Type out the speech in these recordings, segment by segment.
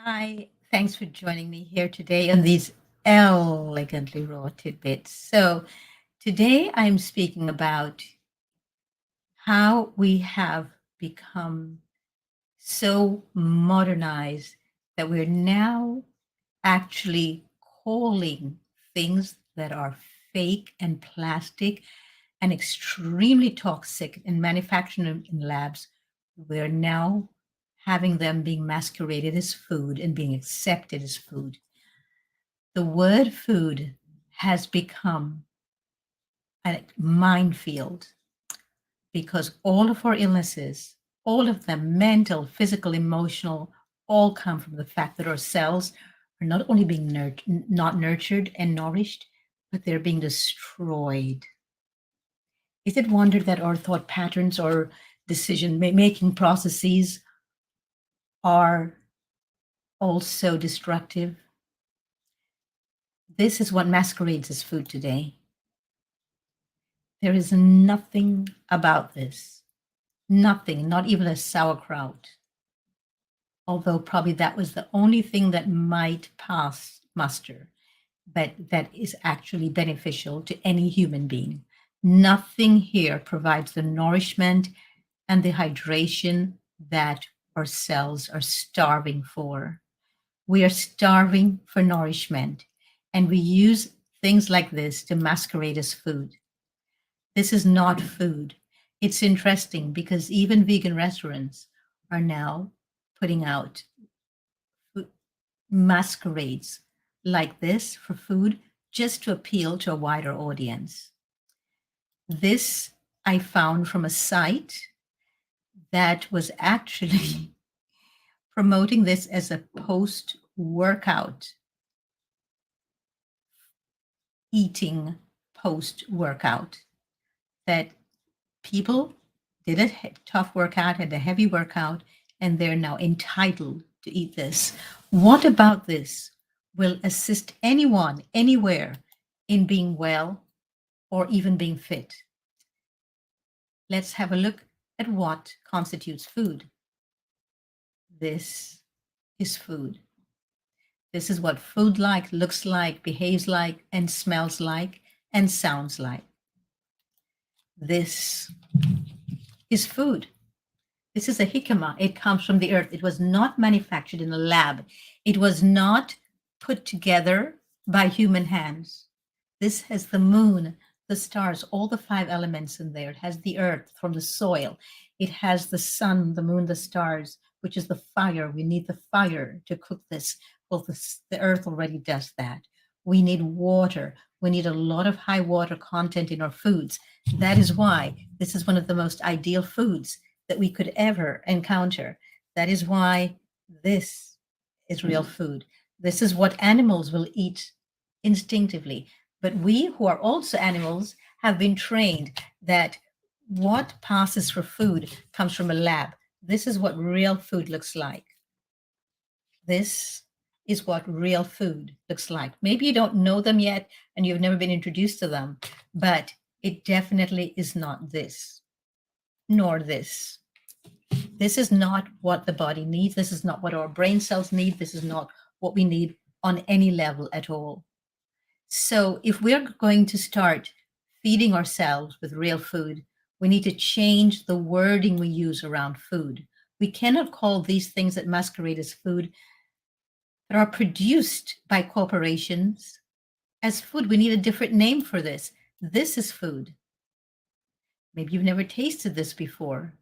Hi, thanks for joining me here today on these elegantly raw tidbits. So, today I'm speaking about how we have become so modernized that we're now actually calling things that are fake and plastic and extremely toxic and manufactured in labs, we're now having them being masqueraded as food and being accepted as food. The word food has become a minefield because all of our illnesses, all of them, mental, physical, emotional, all come from the fact that our cells are not only being not nurtured and nourished, but they're being destroyed. Is it wonder that our thought patterns or decision making processes are also destructive? This is what masquerades as food today. There is nothing about this. Nothing, not even a sauerkraut. Although probably that was the only thing that might pass muster, but that is actually beneficial to any human being. Nothing here provides the nourishment and the hydration that our cells are starving for. We are starving for nourishment, and we use things like this to masquerade as food. This is not food. It's interesting because even vegan restaurants are now putting out masquerades like this for food just to appeal to a wider audience. This I found from a site that was actually promoting this as a post workout eating post workout, that people did a tough workout, had a heavy workout, and they're now entitled to eat this. What about this will assist anyone, anywhere, in being well or even being fit? Let's have a look at what constitutes food. This is food. This is what food looks like, behaves like, and smells like, and sounds like. This is food. This is a jicama. It comes from the earth. It was not manufactured in a lab. It was not put together by human hands. This has the moon, the stars, all the five elements in there. It has the earth from the soil. It has the sun, the moon, the stars, which is the fire. We need the fire to cook this. Well, the earth already does that. We need water. We need a lot of high water content in our foods. That is why this is one of the most ideal foods that we could ever encounter. That is why this is real food. This is what animals will eat instinctively. But we, who are also animals, have been trained that what passes for food comes from a lab. This is what real food looks like. This is what real food looks like. Maybe you don't know them yet and you've never been introduced to them, but it definitely is not this, nor this. This is not what the body needs. This is not what our brain cells need. This is not what we need on any level at all. So, if we're going to start feeding ourselves with real food, we need to change the wording we use around food. We cannot call these things that masquerade as food that are produced by corporations as food. We need a different name for this. This is food. Maybe you've never tasted this before,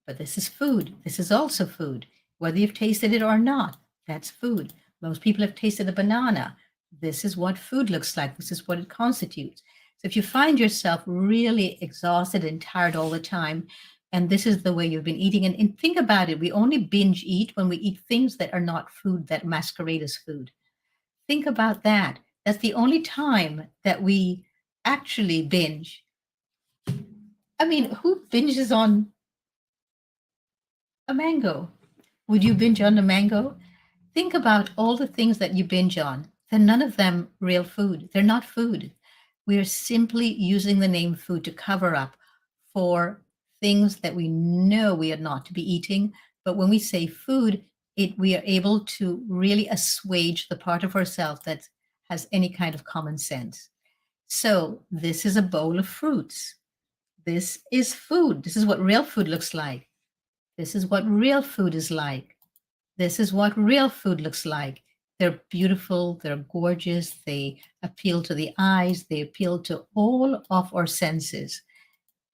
but this is food. This is also food. Whether you've tasted it or not, that's food. Most people have tasted a banana. This is what food looks like. This is what it constitutes. So if you find yourself really exhausted and tired all the time, and this is the way you've been eating, and think about it, we only binge eat when we eat things that are not food that masquerade as food. Think about that. That's the only time that we actually binge. I mean, who binges on a mango? Would you binge on a mango? Think about all the things that you binge on. They're none of them real food. They're not food. We are simply using the name food to cover up for things that we know we are not to be eating. But when we say food, we are able to really assuage the part of ourselves that has any kind of common sense. So this is a bowl of fruits. This is food. This is what real food looks like. This is what real food is like. This is what real food looks like. They're beautiful, they're gorgeous, they appeal to the eyes, they appeal to all of our senses.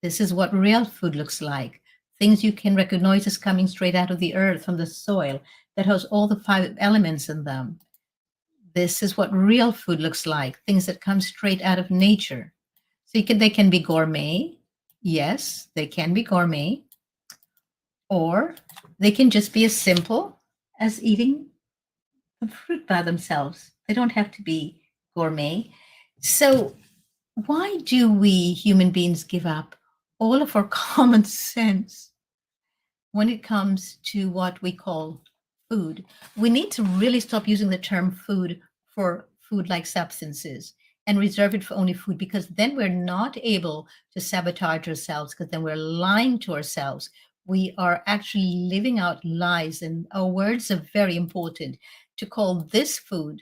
This is what real food looks like. Things you can recognize as coming straight out of the earth, from the soil, that has all the 5 elements in them. This is what real food looks like, things that come straight out of nature. So they can be gourmet. Yes, they can be gourmet. Or they can just be as simple as eating the fruit by themselves. They don't have to be gourmet. So why do we human beings give up all of our common sense when it comes to what we call food? We need to really stop using the term food for food-like substances and reserve it for only food, because then we're not able to sabotage ourselves, because then we're lying to ourselves. We are actually living out lies, and our words are very important. To call this food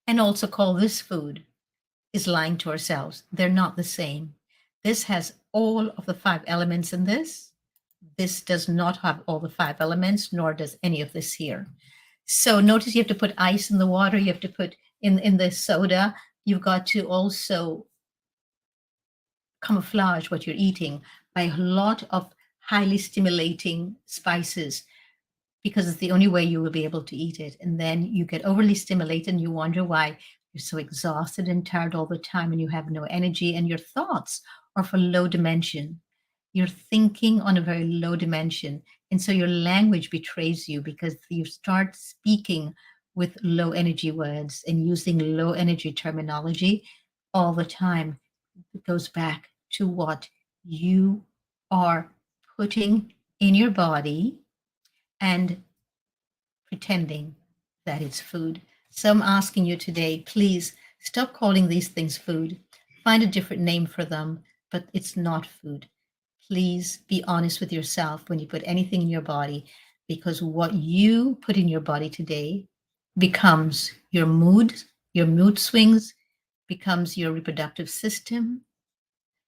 and also call this food is lying to ourselves. They're not the same. This has all of the 5 elements in this. This does not have all the 5 elements, nor does any of this here. So notice you have to put ice in the water. You have to put in the soda. You've got to also camouflage what you're eating by a lot of highly stimulating spices, because it's the only way you will be able to eat it. And then you get overly stimulated and you wonder why you're so exhausted and tired all the time and you have no energy, and your thoughts are for low dimension. You're thinking on a very low dimension. And so your language betrays you, because you start speaking with low energy words and using low energy terminology all the time. It goes back to what you are putting in your body and pretending that it's food. So I'm asking you today, please stop calling these things food. Find a different name for them, but it's not food. Please be honest with yourself when you put anything in your body, because what you put in your body today becomes your mood swings, becomes your reproductive system.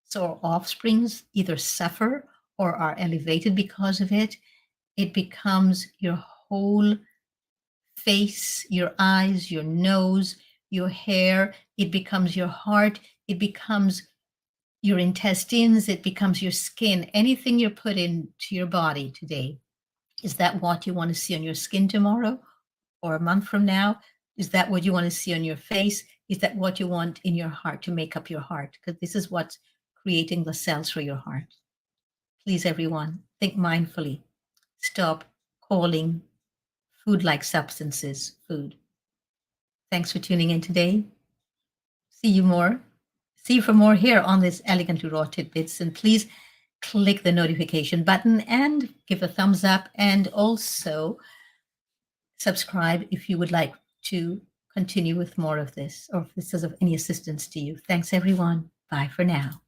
So our offsprings either suffer or are elevated because of it. It becomes your whole face, your eyes, your nose, your hair. It becomes your heart. It becomes your intestines. It becomes your skin. Anything you put into your body today, is that what you want to see on your skin tomorrow or a month from now? Is that what you want to see on your face? Is that what you want in your heart to make up your heart? Because this is what's creating the cells for your heart. Please, everyone, think mindfully. Stop calling food-like substances food. Thanks for tuning in today. See you for more here on this Elegantly Raw Tidbits. And please click the notification button and give a thumbs up, and also subscribe if you would like to continue with more of this, or if this is of any assistance to you. Thanks, everyone. Bye for now.